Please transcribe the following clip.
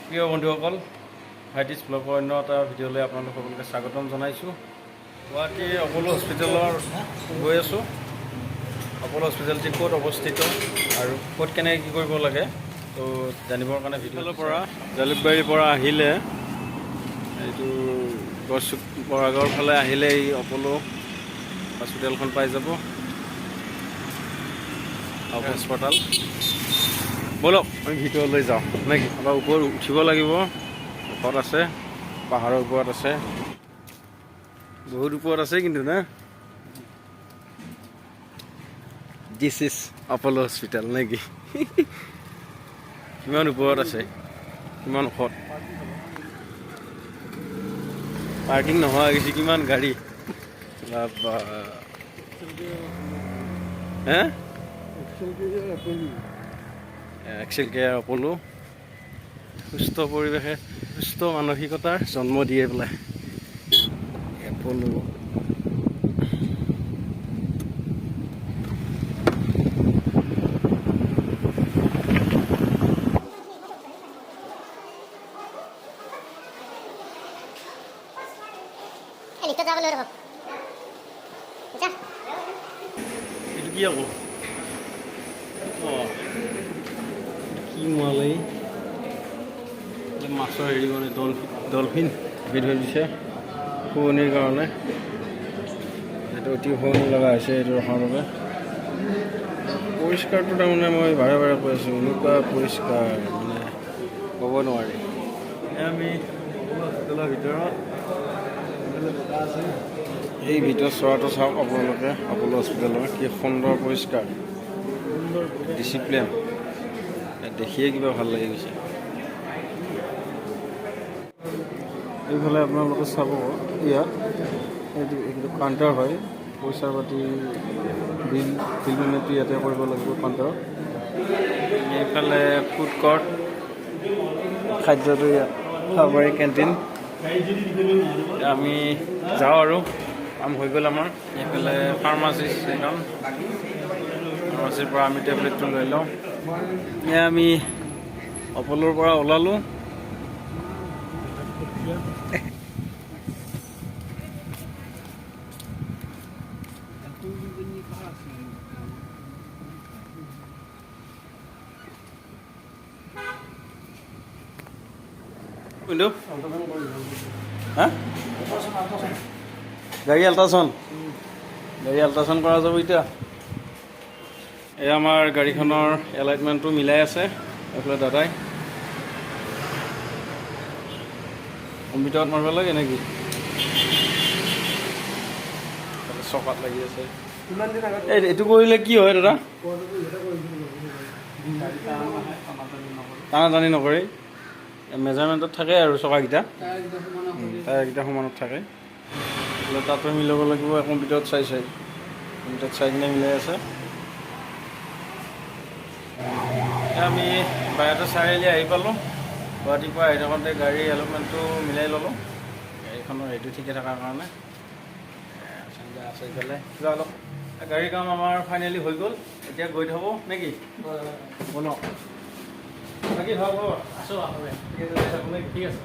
প্ৰিয় বন্ধুসকল, ভাইটিছ ব্লগৰ অন্য এটা ভিডিঅ'লৈ আপোনালোক সকলোকে স্বাগতম জনাইছোঁ। গুৱাহাটীৰ অপ'ল' হস্পিটেলৰ গৈ আছোঁ। অপ'ল' হস্পিটেলটি ক'ত অৱস্থিত আৰু ক'ত কেনেকৈ কি কৰিব লাগে তো জানিবৰ কাৰণে ভিডিঅ'ৰ পৰা জালুকবাৰীৰ পৰা আহিলে এইটো গড়চুক বৰাগড়ৰ ফালে আহিলে এই অপ'ল' হস্পিটেলখন পাই যাব। হাস্পতাল ব'লক আমি ভিতৰলৈ যাওঁ নেকি? অলপ ওপৰত উঠিব লাগিব। ওপৰত আছে, পাহাৰৰ ওপৰত আছে, বহুত ওপৰত আছে কিন্তু না। দিছ ইজ অপ'ল' হস্পিটেল নেকি? কিমান ওপৰত আছে, কিমান ওখত। পাৰ্কিং নোহোৱা গৈছে, কিমান গাড়ী। হে এক্সেল কেয়াৰ অপ'ল' সুস্থ পৰিৱেশে সুস্থ মানসিকতাৰ জন্ম দিয়ে পেলাই এপ'ল' এইটো কি আকৌ কি মোৱালাই মাছৰ হেৰি মানে ডলফিন ধৰি দিছে শুৱনিৰ কাৰণে। এইটো অতি শুৱনি লগা হৈছে এইটো ৰখাৰ বাবে। পৰিষ্কাৰটো তাৰমানে মই বাৰে বাৰে কৈ আছোঁ, এনেকুৱা পৰিষ্কাৰ মানে ক'ব নোৱাৰি। আমি হস্পিটেলৰ ভিতৰত এই ভিতৰত চোৱাটো চাওক আপোনালোকে। অপ'ল' হস্পিটেলৰ কি সুন্দৰ পৰিষ্কাৰ, ডিচিপ্লিন, দেখিয়ে কিবা ভাল লাগি গৈছে। এইফালে আপোনালোকে চাব, ইয়াত এইটো কাউণ্টাৰ হয়। পইচা পাতি বিল পেমেণ্টটো ইয়াতে কৰিব লাগিব কাউণ্টাৰত। এইফালে ফুড কৰ্ট, খাদ্যটো ইয়াত খাব পাৰি, কেণ্টিন। আমি যাওঁ আৰু কাম হৈ গ'ল আমাৰ। এইফালে ফাৰ্মাচিষ্ট এখন, ফাৰ্মাচীৰ পৰা আমি টেবলেটটো লৈ লওঁ। এয়া আমি অপ'ল'ৰ পৰা ওলালোঁ। হা গাড়ী আল্ট্ৰাচাউণ্ড কৰা যাব এতিয়া। এই আমাৰ গাড়ীখনৰ এলাইটমেণ্টটো মিলাই আছে এইফালে দাদাই। কম্পিউটাৰত মাৰিব লাগে নেকি? চকাত লাগি আছে। এইটো কৰিলে কি হয় দাদা? টানাটানি নকৰে, মেজাৰমেণ্টত থাকে আৰু চকাকেইটা, টায়াৰকেইটা সমানত থাকে। তাতো মিলাব লাগিব কম্পিউটাৰত কম্পিউটাৰত চাই কিনে মিলাই আছে। আমি বাহিৰতে চাৰিআলি আহি পালোঁ। গুৱাহাটীৰ পৰা আহি থাকোঁতে গাড়ীৰ এলটমেণ্টটো মিলাই ল'লোঁ, গাড়ীখনৰ হেৰিটো ঠিকে থকাৰ কাৰণে। আছে ইফালে কিবা অলপ গাড়ীৰ কাম আমাৰ ফাইনেলি হৈ গ'ল। এতিয়া গৈ থাকোঁ নেকি? বলক বাকী ভাল খবৰ? আছোঁ ঠিক আছে।